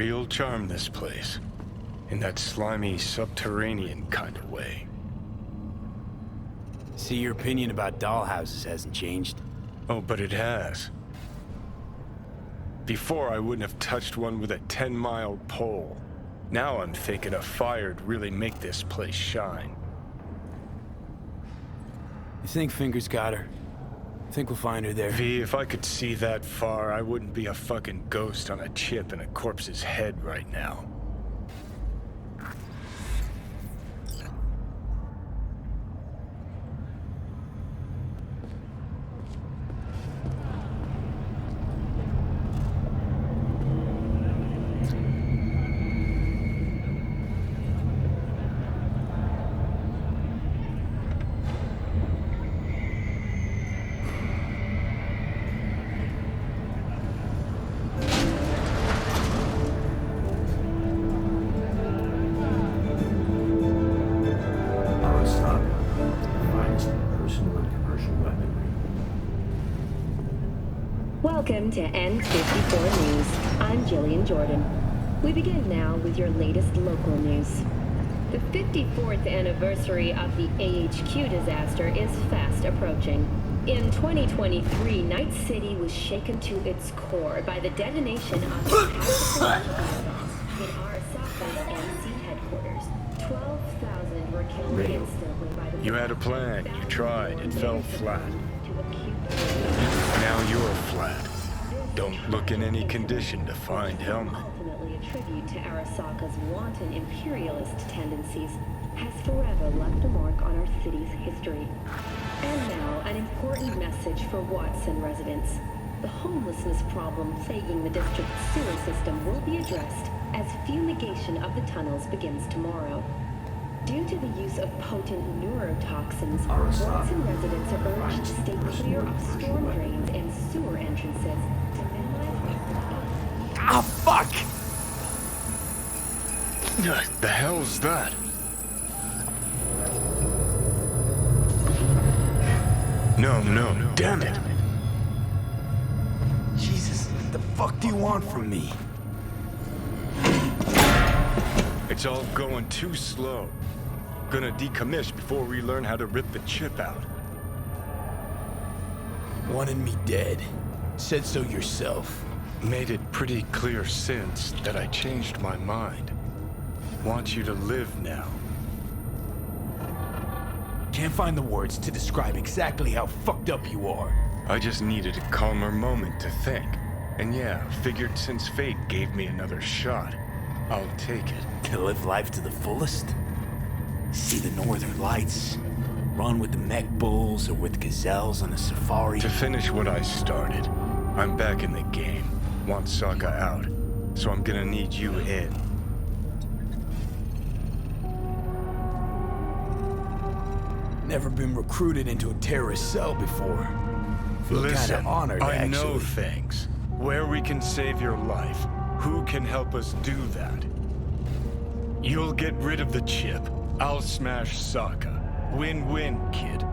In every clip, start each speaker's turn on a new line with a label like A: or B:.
A: real charm, this place. In that slimy, subterranean kind of way.
B: See, your opinion about dollhouses hasn't changed.
A: Oh, but it has. Before, I wouldn't have touched one with a 10-mile pole. Now I'm thinking a fire'd really make this place shine.
B: You think Fingers got her? Think we'll find her there?
A: V, if I could see that far, I wouldn't be a fucking ghost on a chip in a corpse's head right now.
C: Welcome to N54 News. I'm Jillian Jordan. We begin now with your latest local news. The 54th anniversary of the AHQ disaster is fast approaching. In 2023, Night City was shaken to its core by the detonation of the in Arasaka's MC headquarters. 12,000 were killed instantly by the...
A: You had a plan, you tried, it fell flat. Now you're flat. Don't look in any condition to find Helmet.
C: Ultimately a tribute to Arasaka's wanton imperialist tendencies, has forever left a mark on our city's history. And now, an important message for Watson residents. The homelessness problem plaguing the district's sewer system will be addressed as fumigation of the tunnels begins tomorrow. Due to the use of potent neurotoxins, Watson residents are urged to stay clear of storm drains and sewer entrances to minimize...
B: Ah, fuck!
A: The hell's that? No, damn it.
B: Jesus, what the fuck do you want from me?
A: It's all going too slow. Gonna decommission before we learn how to rip the chip out.
B: Wanted me dead. Said so yourself.
A: Made it pretty clear since that I changed my mind. Want you to live now.
B: Can't find the words to describe exactly how fucked up you are.
A: I just needed a calmer moment to think. And yeah, figured since fate gave me another shot, I'll take it.
B: To live life to the fullest? See the northern lights? Run with the mech bulls or with gazelles on a safari?
A: To finish what I started, I'm back in the game. Want Sokka out, so I'm gonna need you in.
B: Never been recruited into a terrorist cell before. Feel
A: Listen,
B: kinda honored,
A: I
B: actually.
A: know things. Where we can save your life. Who can help us do that? You'll get rid of the chip. I'll smash Sokka. Win-win, kid.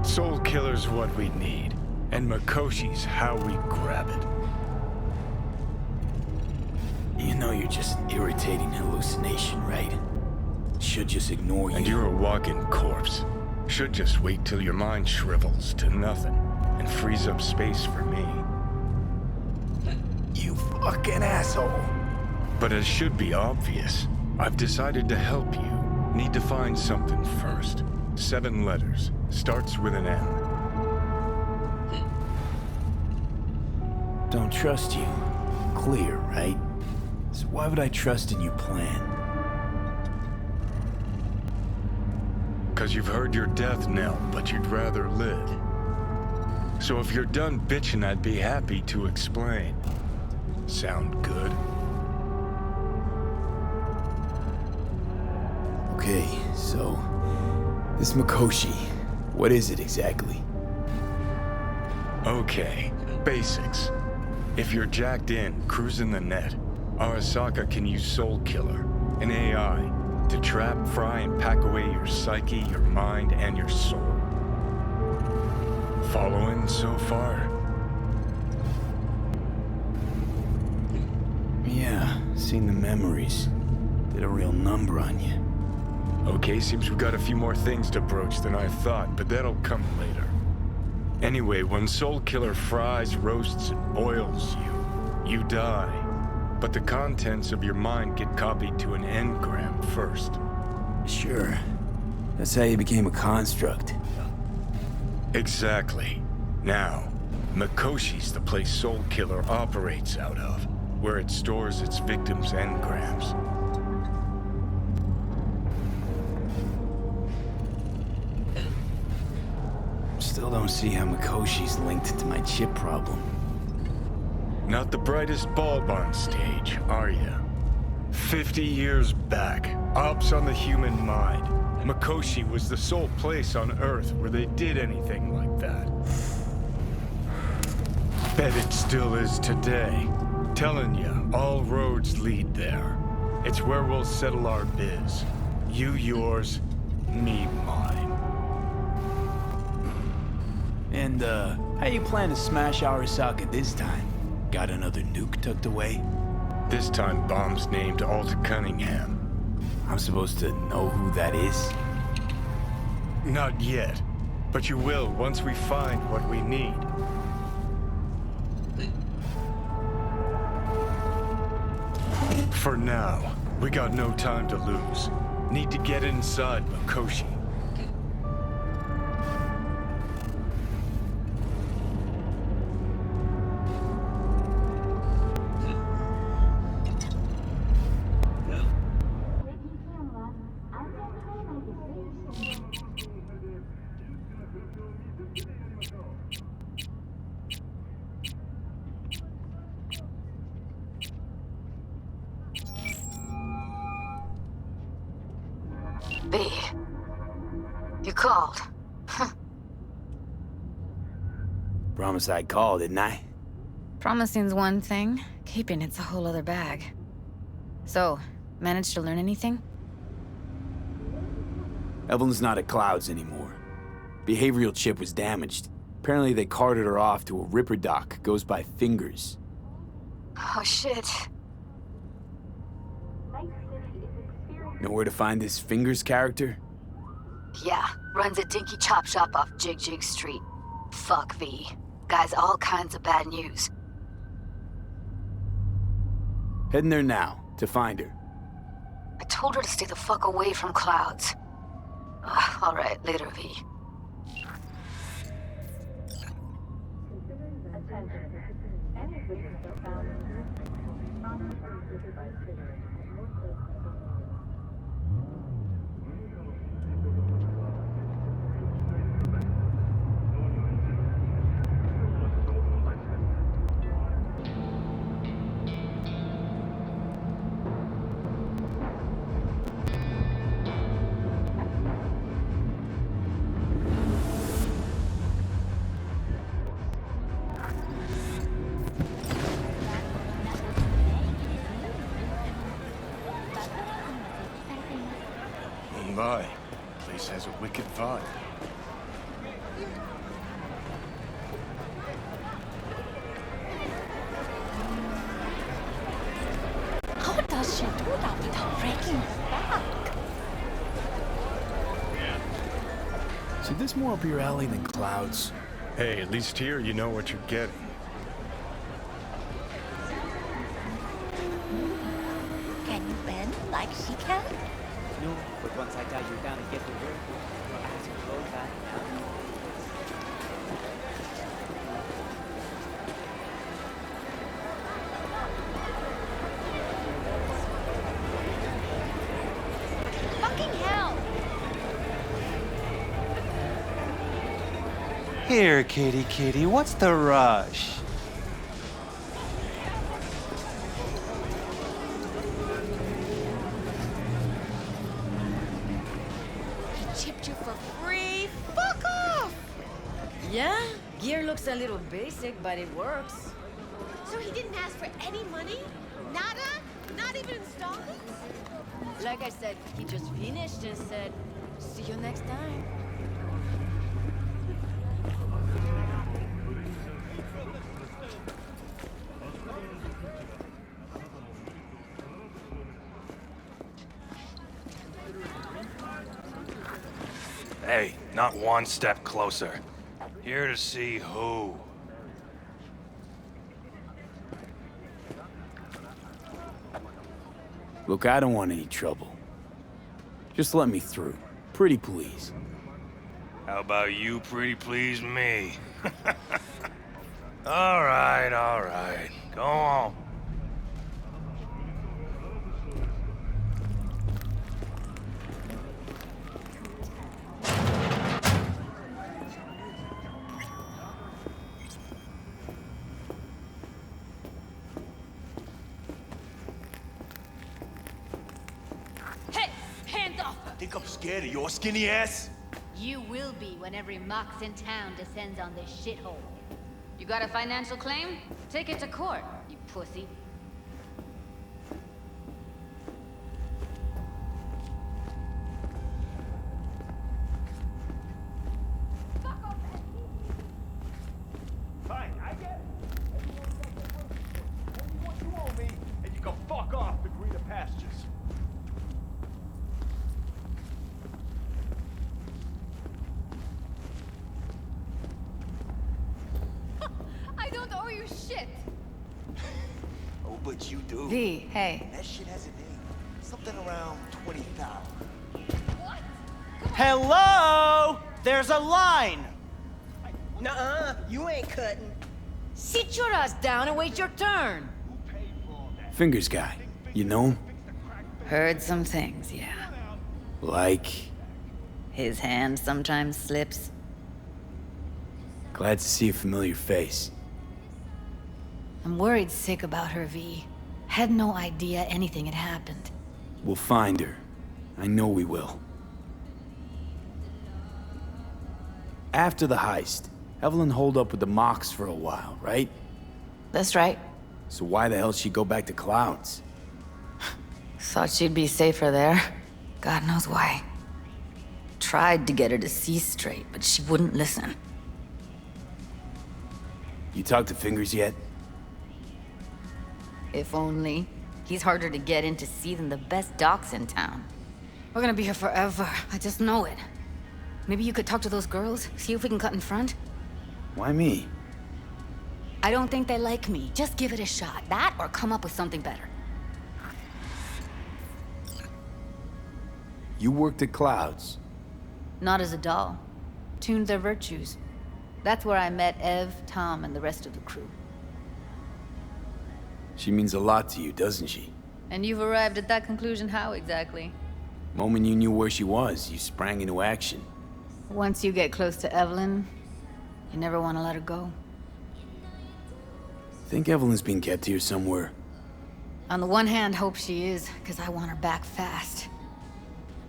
A: Soul Killer's what we need, and Makoshi's how we grab it.
B: You know you're just an irritating hallucination, right? Should just ignore you.
A: And you're a walking corpse. Should just wait till your mind shrivels to nothing and frees up space for me.
B: You fucking asshole.
A: But it should be obvious. I've decided to help you. Need to find something first. 7 letters. Starts with an M.
B: Don't trust you. Clear, right? So why would I trust in your plan?
A: 'Cause you've heard your death knell, but you'd rather live. So if you're done bitching, I'd be happy to explain. Sound good?
B: Okay, so... this Makoshi, what is it exactly?
A: Okay, basics. If you're jacked in, cruising the net, Arasaka can use Soul Killer, an AI, to trap, fry, and pack away your psyche, your mind, and your soul. Following so far?
B: Yeah, seen the memories. Did a real number on you.
A: Okay, seems we got a few more things to broach than I thought, but that'll come later. Anyway, when Soul Killer fries, roasts, and boils you, you die. But the contents of your mind get copied to an engram first.
B: Sure. That's how you became a construct.
A: Exactly. Now, Mikoshi's the place Soul Killer operates out of, where it stores its victims' engrams.
B: Still don't see how Mikoshi's linked to my chip problem.
A: Not the brightest bulb on stage, are you? 50 years back, ops on the human mind. Mikoshi was the sole place on Earth where they did anything like that. Bet it still is today. Telling you, all roads lead there. It's where we'll settle our biz. You yours, me mine.
B: And, how you plan to smash Arasaka this time? Got another nuke tucked away?
A: This time bomb's named Alta Cunningham.
B: I'm supposed to know who that is?
A: Not yet, but you will once we find what we need. For now, we got no time to lose. Need to get inside Mikoshi.
D: B. You called.
B: Promise I'd call, didn't I?
D: Promising's one thing, keeping it's a whole other bag. So, managed to learn anything?
B: Evelyn's not at Clouds anymore. Behavioral chip was damaged. Apparently they carted her off to a Ripper dock, goes by Fingers.
D: Oh shit.
B: Know where to find this Fingers character?
D: Yeah, runs a dinky chop shop off Jig Jig Street. Fuck V. Guy's all kinds of bad news.
B: Heading there now, to find her.
D: I told her to stay the fuck away from Clouds. Alright, later V.
A: My, place has a wicked vibe.
E: How does she do that without breaking her back?
B: See, this more up your alley than Clouds.
A: Hey, at least here you know what you're getting.
E: Can you bend like she can?
F: No, but once I tie you down and get to work, your eyes will roll back down.
E: Fucking hell!
F: Here, kitty kitty, what's the rush?
E: Chipped you for free? Fuck off!
G: Yeah, gear looks a little basic, but it works.
E: So he didn't ask for any money? Nada? Not even installments?
G: Like I said, he just finished and said, see you next time.
H: Hey, not one step closer. Here to see who.
B: Look, I don't want any trouble. Just let me through. Pretty please.
H: How about you pretty please me? All right. Go on.
G: Hey, hands off!
I: Think I'm scared of your skinny ass?
G: You will be when every Mox in town descends on this shithole. You got a financial claim? Take it to court, you pussy.
I: Fine, I get it. Only what you owe me, and you can fuck off to greener pastures.
G: I don't owe you shit!
I: Oh, but you do.
G: V, hey.
I: That shit has a name. Something around 20,000.
G: What?
F: Hello? There's a line! Nuh-uh, you ain't cutting.
G: Sit your ass down and wait your turn.
B: Fingers guy. You know him?
J: Heard some things, yeah.
B: Like...
J: His hand sometimes slips.
B: Glad to see a familiar face.
J: I'm worried sick about her, V. Had no idea anything had happened.
B: We'll find her. I know we will. After the heist, Evelyn holed up with the Mox for a while, right?
J: That's right.
B: So why the hell she go back to Clouds?
J: Thought she'd be safer there. God knows why. Tried to get her to see straight, but she wouldn't listen.
B: You talked to Fingers yet?
J: If only. He's harder to get in to see than the best docs in town. We're gonna be here forever. I just know it. Maybe you could talk to those girls, see if we can cut in front?
B: Why me?
J: I don't think they like me. Just give it a shot. That or come up with something better.
B: You worked at Clouds.
J: Not as a doll. Tuned their virtues. That's where I met Ev, Tom, and the rest of the crew.
B: She means a lot to you, doesn't she?
J: And you've arrived at that conclusion how exactly?
B: Moment you knew where she was, you sprang into action.
J: Once you get close to Evelyn, you never want to let her go.
B: Think Evelyn's being kept here somewhere.
J: On the one hand, hope she is, because I want her back fast.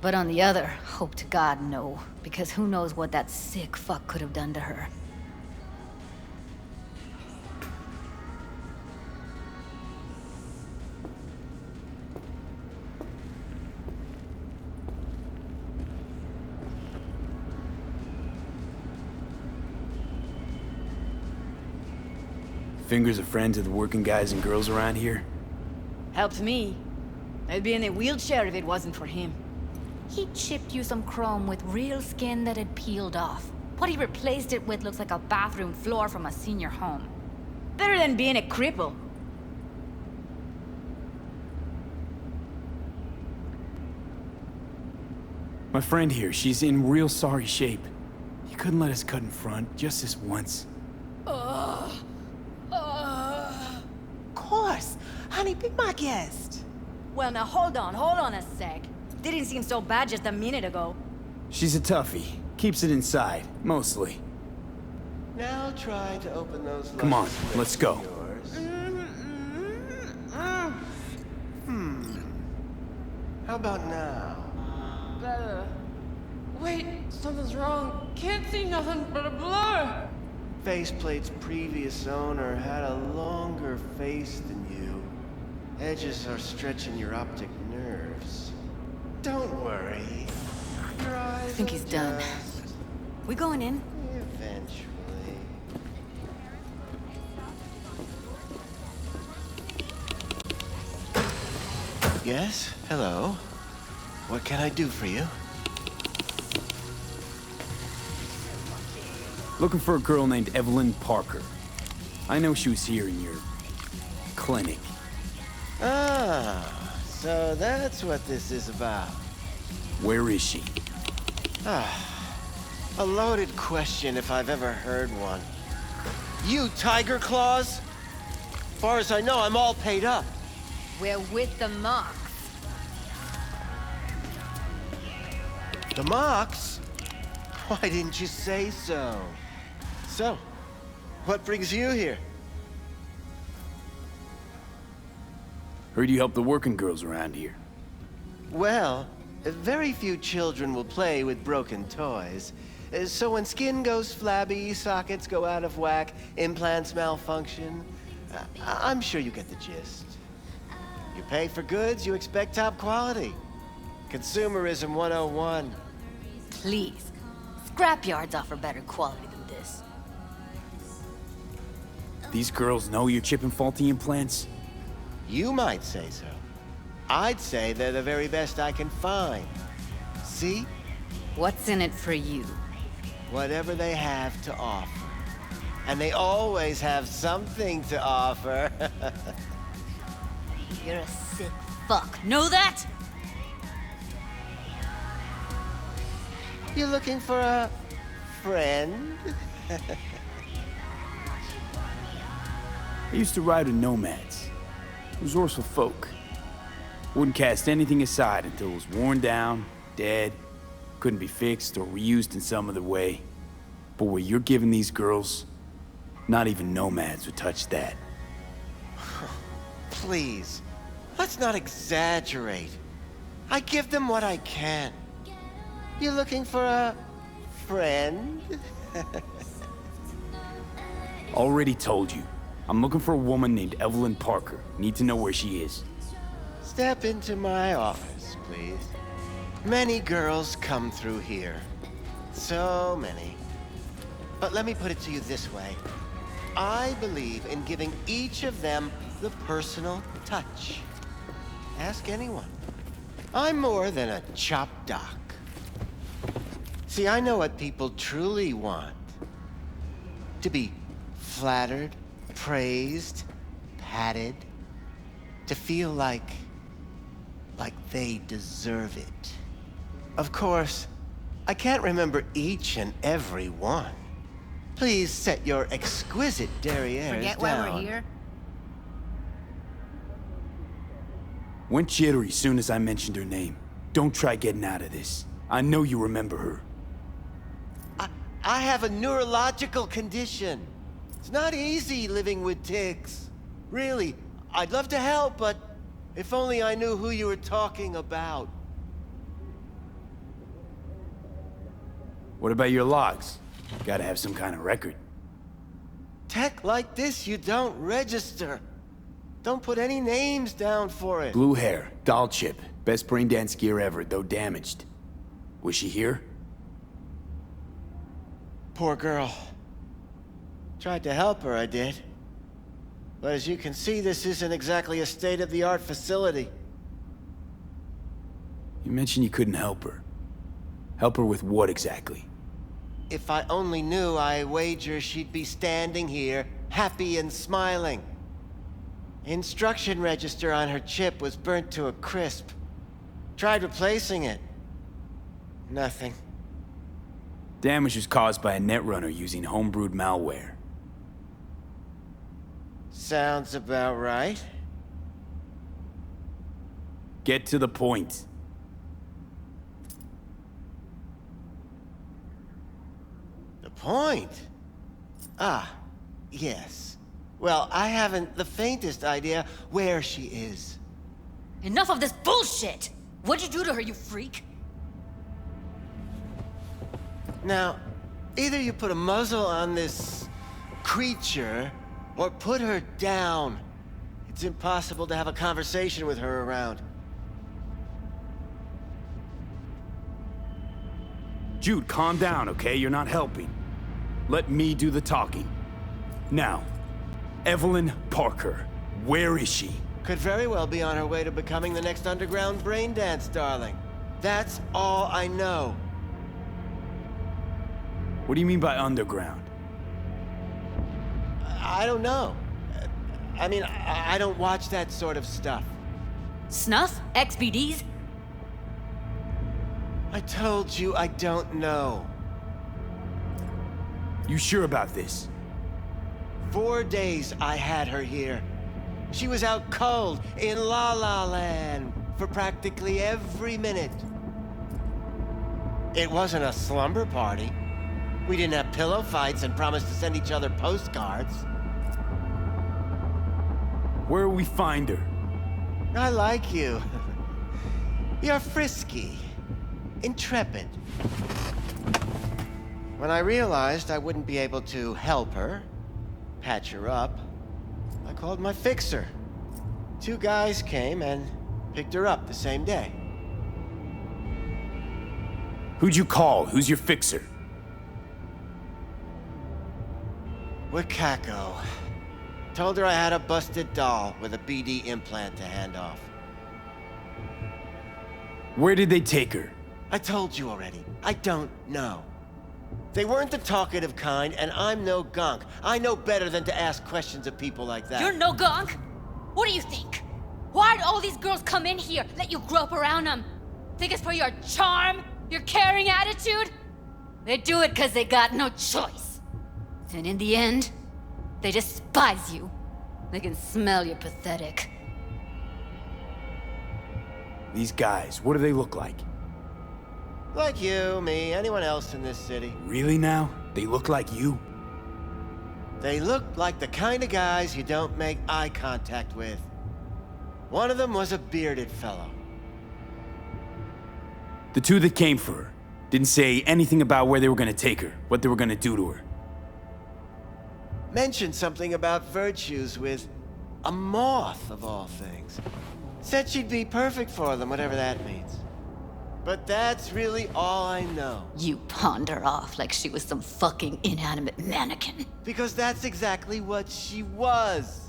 J: But on the other, hope to God no, because who knows what that sick fuck could have done to her.
B: Fingers a friend to the working guys and girls around here?
J: Helped me. I'd be in a wheelchair if it wasn't for him. He chipped you some chrome with real skin that had peeled off. What he replaced it with looks like a bathroom floor from a senior home. Better than being a cripple.
B: My friend here, she's in real sorry shape. You couldn't let us cut in front, just this once.
E: Of course. Honey, be my guest.
J: Well, now hold on a sec. Didn't seem so bad just a minute ago.
B: She's a toughie. Keeps it inside, mostly.
I: Now try to open those.
B: Come on,
I: luscious lips
B: let's
I: of
B: go.
I: yours. How about now?
E: Better. Wait, something's wrong. Can't see nothing but a blur.
I: Faceplate's previous owner had a longer face than you. Edges are stretching your optic nerves. Don't worry. Your eyes
J: I think he's done. We going in?
I: Eventually. Yes? Hello? What can I do for you?
B: Looking for a girl named Evelyn Parker. I know she was here in your clinic.
I: Ah, so that's what this is about.
B: Where is she?
I: A loaded question if I've ever heard one. You Tiger Claws? Far as I know, I'm all paid up.
G: We're with the Mox.
I: The Mox? Why didn't you say so? So, what brings you here?
B: Heard you help the working girls around here.
I: Well, very few children will play with broken toys. So when skin goes flabby, sockets go out of whack, implants malfunction, I'm sure you get the gist. You pay for goods, you expect top quality. Consumerism 101.
J: Please. Scrapyards offer better quality than this.
B: These girls know you're chipping faulty implants?
I: You might say so. I'd say they're the very best I can find. See?
J: What's in it for you?
I: Whatever they have to offer. And they always have something to offer.
J: You're a sick fuck. Know that?
I: You looking for a friend?
B: I used to ride with nomads. Resourceful folk. Wouldn't cast anything aside until it was worn down, dead, couldn't be fixed or reused in some other way. But what you're giving these girls, not even nomads would touch that.
I: Please, let's not exaggerate. I give them what I can. You looking for a friend?
B: Already told you. I'm looking for a woman named Evelyn Parker. Need to know where she is.
I: Step into my office, please. Many girls come through here. So many. But let me put it to you this way. I believe in giving each of them the personal touch. Ask anyone. I'm more than a chop doc. See, I know what people truly want. To be flattered, praised, patted. To feel like they deserve it. Of course, I can't remember each and every one. Please set your exquisite derrieres
J: Forget
I: down.
J: why we're here?
B: Went jittery soon as I mentioned her name. Don't try getting out of this. I know you remember her.
I: I have a neurological condition. It's not easy living with tics. Really, I'd love to help, but if only I knew who you were talking about.
B: What about your logs? Gotta have some kind of record.
I: Tech like this, you don't register. Don't put any names down for it.
B: Blue hair, doll chip. Best brain dance gear ever, though damaged. Was she here?
I: Poor girl. Tried to help her, I did. But as you can see, this isn't exactly a state-of-the-art facility.
B: You mentioned you couldn't help her. Help her with what exactly?
I: If I only knew, I wager she'd be standing here, happy and smiling. Instruction register on her chip was burnt to a crisp. Tried replacing it. Nothing.
B: Damage was caused by a netrunner using homebrewed malware.
I: Sounds about right.
B: Get to the point.
I: The point? Ah, yes. Well, I haven't the faintest idea where she is.
J: Enough of this bullshit! What'd you do to her, you freak?
I: Now, either you put a muzzle on this creature, or put her down. It's impossible to have a conversation with her around.
B: Jude, calm down, okay? You're not helping. Let me do the talking. Now, Evelyn Parker, where is she?
I: Could very well be on her way to becoming the next underground brain dance darling. That's all I know.
B: What do you mean by underground?
I: I don't know. I mean, I don't watch that sort of stuff.
J: Snuff? XBDs?
I: I told you I don't know.
B: You sure about this?
I: 4 days I had her here. She was out cold in La La Land for practically every minute. It wasn't a slumber party. We didn't have pillow fights and promised to send each other postcards.
B: Where will we find her?
I: I like you. You're frisky, intrepid. When I realized I wouldn't be able to help her, patch her up, I called my fixer. 2 guys came and picked her up the same day.
B: Who'd you call? Who's your fixer?
I: Wakako. Told her I had a busted doll with a BD implant to hand off.
B: Where did they take her?
I: I told you already. I don't know. They weren't the talkative kind, and I'm no gunk. I know better than to ask questions of people like that.
J: You're no gunk? What do you think? Why'd all these girls come in here, let you grope around them? Think it's for your charm? Your caring attitude? They do it because they got no choice. And in the end, they despise you. They can smell you're pathetic.
B: These guys, what do they look like?
I: Like you, me, anyone else in this city.
B: Really now? They look like you?
I: They look like the kind of guys you don't make eye contact with. One of them was a bearded fellow.
B: The 2 that came for her didn't say anything about where they were gonna take her, what they were gonna do to her.
I: Mentioned something about virtues with a moth, of all things. Said she'd be perfect for them, whatever that means. But that's really all I know.
J: You pawned her off like she was some fucking inanimate mannequin.
I: Because that's exactly what she was.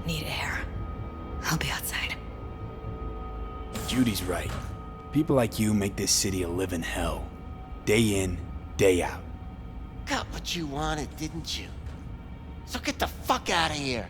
J: Need air. I'll be outside.
B: Judy's right. People like you make this city a living hell. Day in, day out.
I: Got what you wanted, didn't you? So get the fuck out of here.